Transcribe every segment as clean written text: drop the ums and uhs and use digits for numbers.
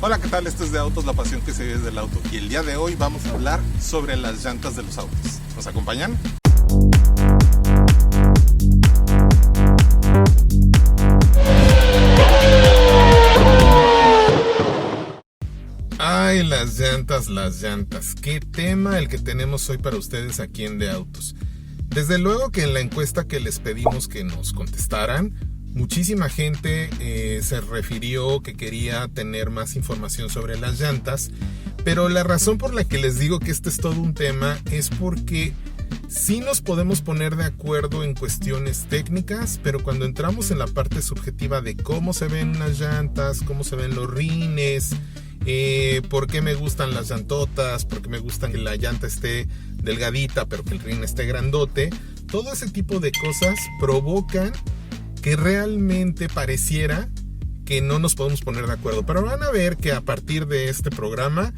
Hola, ¿qué tal? Esto es de Autos, la pasión que se vive desde el auto. Y el día de hoy vamos a hablar sobre las llantas de los autos. ¿Nos acompañan? Ay, las llantas. Qué tema el que tenemos hoy para ustedes aquí en De Autos. Desde luego que en la encuesta que les pedimos que nos contestaran, muchísima gente se refirió que quería tener más información sobre las llantas, pero la razón por la que les digo que este es todo un tema es porque sí nos podemos poner de acuerdo en cuestiones técnicas, pero cuando entramos en la parte subjetiva de cómo se ven unas llantas, cómo se ven los rines, por qué me gustan las llantotas, por qué me gustan que la llanta esté delgadita pero que el rin esté grandote, todo ese tipo de cosas provocan que realmente pareciera que no nos podemos poner de acuerdo. Pero van a ver que a partir de este programa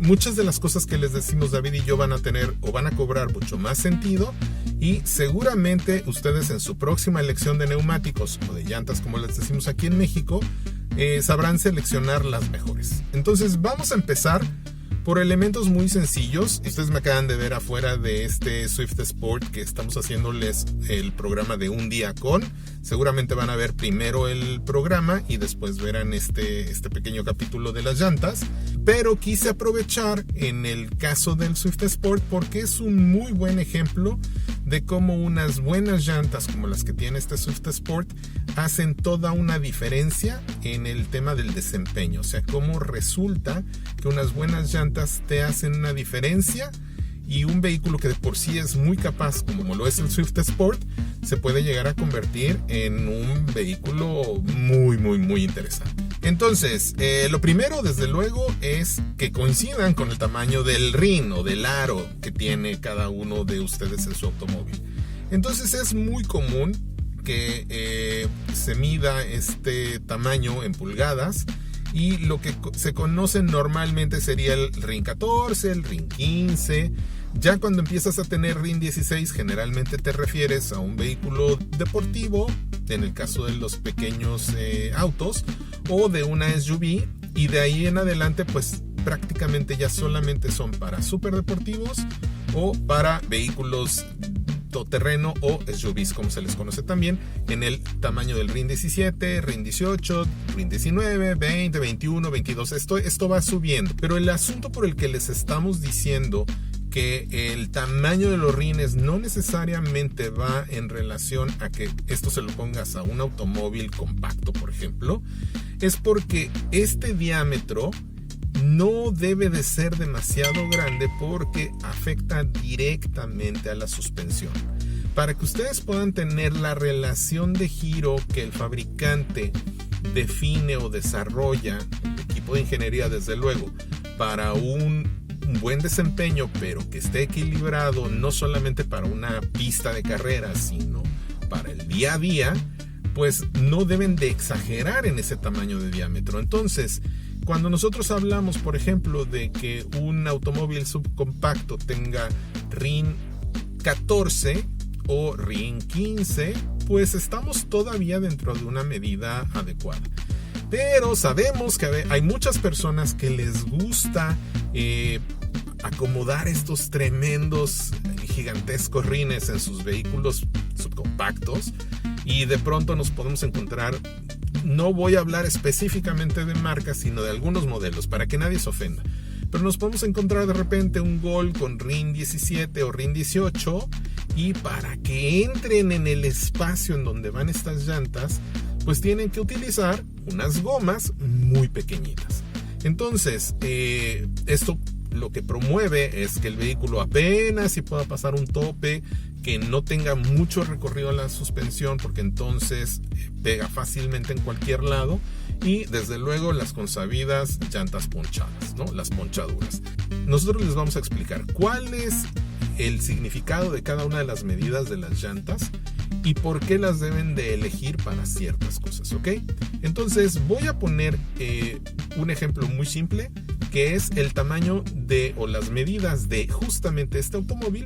muchas de las cosas que les decimos David y yo van a tener o van a cobrar mucho más sentido, y seguramente ustedes en su próxima elección de neumáticos o de llantas, como les decimos aquí en México, sabrán seleccionar las mejores. Entonces vamos a empezar por elementos muy sencillos. Ustedes me acaban de ver afuera de este Swift Sport que estamos haciéndoles el programa de un día con. Seguramente van a ver primero el programa y después verán este pequeño capítulo de las llantas. Pero quise aprovechar en el caso del Swift Sport porque es un muy buen ejemplo de cómo unas buenas llantas como las que tiene este Swift Sport hacen toda una diferencia en el tema del desempeño. O sea, cómo resulta que unas buenas llantas te hacen una diferencia, y un vehículo que de por sí es muy capaz, como lo es el Swift Sport, se puede llegar a convertir en un vehículo muy interesante. Entonces, lo primero, desde luego, es que coincidan con el tamaño del rin o del aro que tiene cada uno de ustedes en su automóvil. Entonces, es muy común que se mida este tamaño en pulgadas, y lo que se conoce normalmente sería el RIN 14, el RIN 15. Ya cuando empiezas a tener RIN 16, generalmente te refieres a un vehículo deportivo, en el caso de los pequeños autos, o de una SUV, y de ahí en adelante pues prácticamente ya solamente son para superdeportivos o para vehículos todoterreno o SUVs, como se les conoce también, en el tamaño del RIN 17, RIN 18, RIN 19, 20, 21, 22. Esto va subiendo, pero el asunto por el que les estamos diciendo que el tamaño de los rines no necesariamente va en relación a que esto se lo pongas a un automóvil compacto, por ejemplo, es porque este diámetro no debe de ser demasiado grande porque afecta directamente a la suspensión. Para que ustedes puedan tener la relación de giro que el fabricante define o desarrolla, el equipo de ingeniería desde luego, para un buen desempeño, pero que esté equilibrado no solamente para una pista de carreras, sino para el día a día, pues no deben de exagerar en ese tamaño de diámetro. Entonces, cuando nosotros hablamos, por ejemplo, de que un automóvil subcompacto tenga RIN 14 o RIN 15, pues estamos todavía dentro de una medida adecuada. Pero sabemos que hay muchas personas que les gusta acomodar estos tremendos, gigantescos rines en sus vehículos subcompactos, y de pronto nos podemos encontrar, no voy a hablar específicamente de marcas, sino de algunos modelos, para que nadie se ofenda, pero nos podemos encontrar de repente un Gol con RIN 17 o RIN 18, y para que entren en el espacio en donde van estas llantas, pues tienen que utilizar unas gomas muy pequeñitas. Entonces, esto lo que promueve es que el vehículo apenas si pueda pasar un tope, que no tenga mucho recorrido a la suspensión, porque entonces pega fácilmente en cualquier lado, y desde luego las consabidas llantas ponchadas, ¿no? Las ponchaduras. Nosotros les vamos a explicar cuál es el significado de cada una de las medidas de las llantas y por qué las deben de elegir para ciertas cosas, ¿ok? Entonces voy a poner un ejemplo muy simple, que es el tamaño de o las medidas de justamente este automóvil,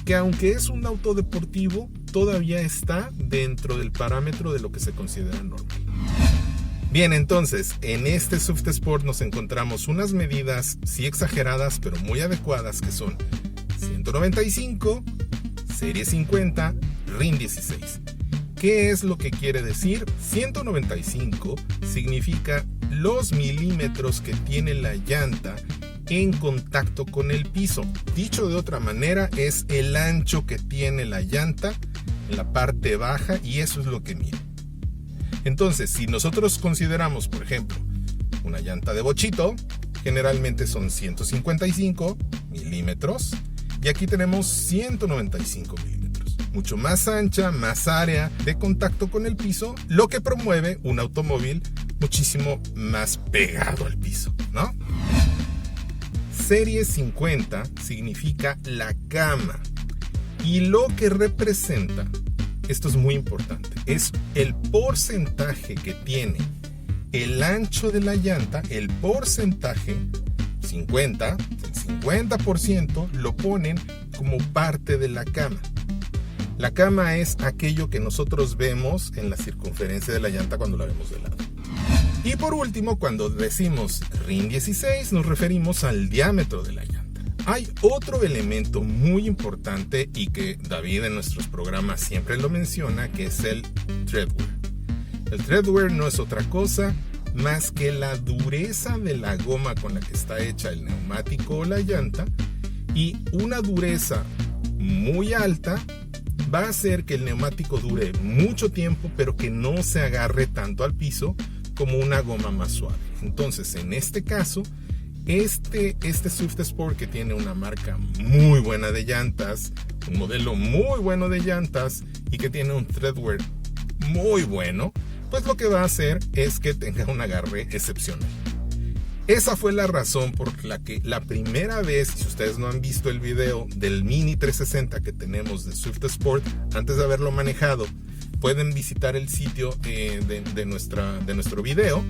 que aunque es un auto deportivo, todavía está dentro del parámetro de lo que se considera normal. Bien, entonces, en este Swift Sport nos encontramos unas medidas, sí exageradas, pero muy adecuadas, que son 195, serie 50, RIN 16. ¿Qué es lo que quiere decir? 195 significa los milímetros que tiene la llanta en contacto con el piso. Dicho de otra manera, es el ancho que tiene la llanta en la parte baja, y eso es lo que mide. Entonces, si nosotros consideramos, por ejemplo, una llanta de bochito, generalmente son 155 milímetros, y aquí tenemos 195 milímetros. Mucho más ancha, más área de contacto con el piso, lo que promueve un automóvil muchísimo más pegado al piso, ¿no? Serie 50 significa la cama, y lo que representa, esto es muy importante, es el porcentaje que tiene el ancho de la llanta, el porcentaje 50, el 50% lo ponen como parte de la cama. La cama es aquello que nosotros vemos en la circunferencia de la llanta cuando la vemos de lado. Y por último, cuando decimos RIN 16, nos referimos al diámetro de la llanta. Hay otro elemento muy importante y que David en nuestros programas siempre lo menciona, que es el treadwear. El treadwear no es otra cosa más que la dureza de la goma con la que está hecha el neumático o la llanta, y una dureza muy alta va a hacer que el neumático dure mucho tiempo, pero que no se agarre tanto al piso como una goma más suave. Entonces, en este caso, este Swift Sport, que tiene una marca muy buena de llantas, un modelo muy bueno de llantas y que tiene un treadwear muy bueno, pues lo que va a hacer es que tenga un agarre excepcional. Esa fue la razón por la que la primera vez, si ustedes no han visto el video del Mini 360 que tenemos de Swift Sport, antes de haberlo manejado, pueden visitar el sitio de nuestro video.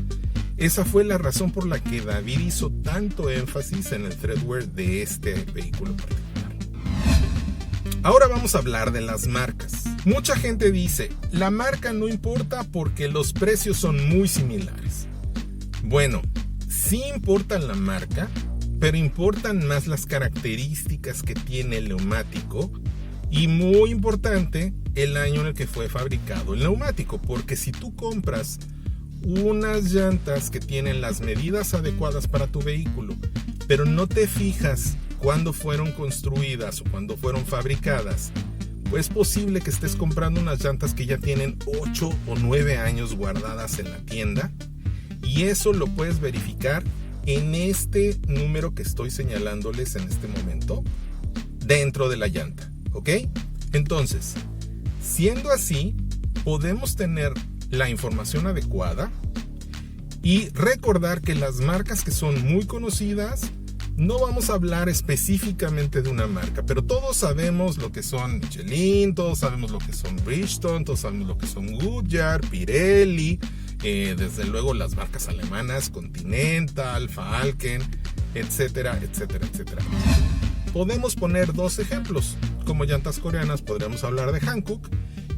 Esa fue la razón por la que David hizo tanto énfasis en el treadwear de este vehículo en particular. Ahora vamos a hablar de las marcas. Mucha gente dice, la marca no importa porque los precios son muy similares. Bueno, sí importa la marca, pero importan más las características que tiene el neumático, y muy importante, el año en el que fue fabricado el neumático, porque si tú compras unas llantas que tienen las medidas adecuadas para tu vehículo, pero no te fijas cuándo fueron construidas o cuándo fueron fabricadas, pues es posible que estés comprando unas llantas que ya tienen 8 o 9 años guardadas en la tienda, y eso lo puedes verificar en este número que estoy señalándoles en este momento dentro de la llanta, ¿ok? Entonces, siendo así, podemos tener la información adecuada y recordar que las marcas que son muy conocidas, no vamos a hablar específicamente de una marca, pero todos sabemos lo que son Michelin, todos sabemos lo que son Bridgestone, todos sabemos lo que son Goodyear, Pirelli, desde luego las marcas alemanas, Continental, Falken, etcétera, etcétera, etcétera. Podemos poner dos ejemplos. Como llantas coreanas podríamos hablar de Hankook,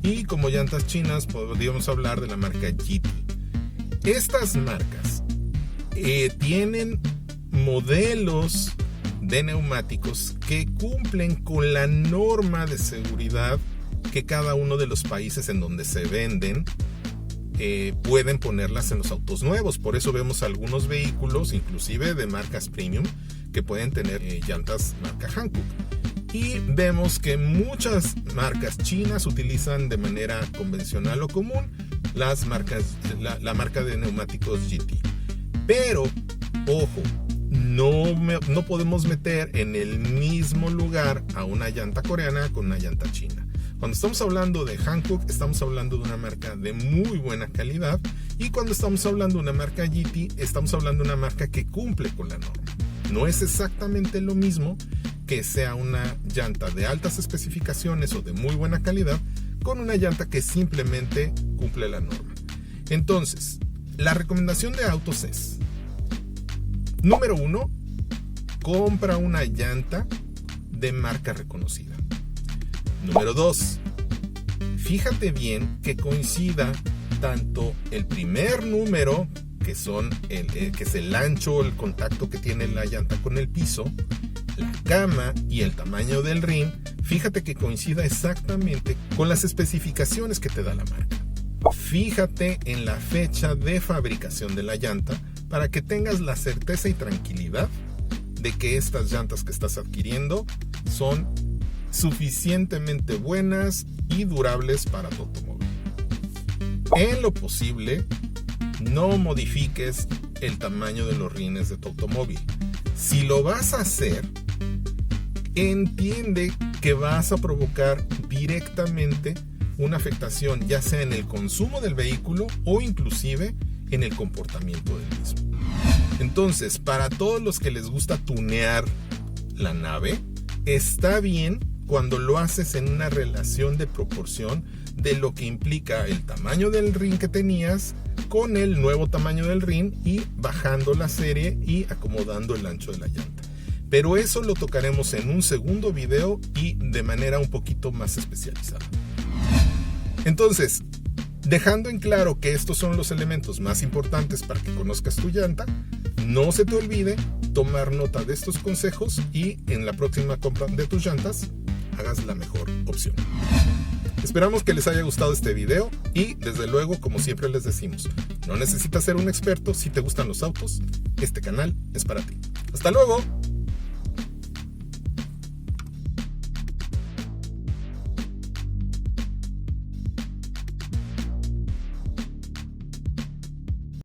y como llantas chinas podríamos hablar de la marca GT. Estas marcas tienen modelos de neumáticos que cumplen con la norma de seguridad que cada uno de los países en donde se venden pueden ponerlas en los autos nuevos. Por eso vemos algunos vehículos, inclusive de marcas premium, que pueden tener llantas marca Hankook. Y vemos que muchas marcas chinas utilizan de manera convencional o común la marca de neumáticos GT. Pero, ojo, no podemos meter en el mismo lugar a una llanta coreana con una llanta china. Cuando estamos hablando de Hankook, estamos hablando de una marca de muy buena calidad, y cuando estamos hablando de una marca GT, estamos hablando de una marca que cumple con la norma. No es exactamente lo mismo que sea una llanta de altas especificaciones o de muy buena calidad con una llanta que simplemente cumple la norma. Entonces, la recomendación de autos es: número 1, compra una llanta de marca reconocida. Número 2, fíjate bien que coincida tanto el primer número, que es el ancho, el contacto que tiene la llanta con el piso, la cama y el tamaño del rin, fíjate que coincida exactamente con las especificaciones que te da la marca. Fíjate en la fecha de fabricación de la llanta para que tengas la certeza y tranquilidad de que estas llantas que estás adquiriendo son suficientemente buenas y durables para tu automóvil. En lo posible, no modifiques el tamaño de los rines de tu automóvil. Si lo vas a hacer, entiende que vas a provocar directamente una afectación, ya sea en el consumo del vehículo o inclusive en el comportamiento del mismo. Entonces, para todos los que les gusta tunear la nave, está bien cuando lo haces en una relación de proporción de lo que implica el tamaño del rin que tenías con el nuevo tamaño del rin y bajando la serie y acomodando el ancho de la llanta. Pero eso lo tocaremos en un segundo video y de manera un poquito más especializada. Entonces, dejando en claro que estos son los elementos más importantes para que conozcas tu llanta, no se te olvide tomar nota de estos consejos y en la próxima compra de tus llantas hagas la mejor opción. Esperamos que les haya gustado este video y desde luego, como siempre les decimos, no necesitas ser un experto. Si te gustan los autos, este canal es para ti. ¡Hasta luego!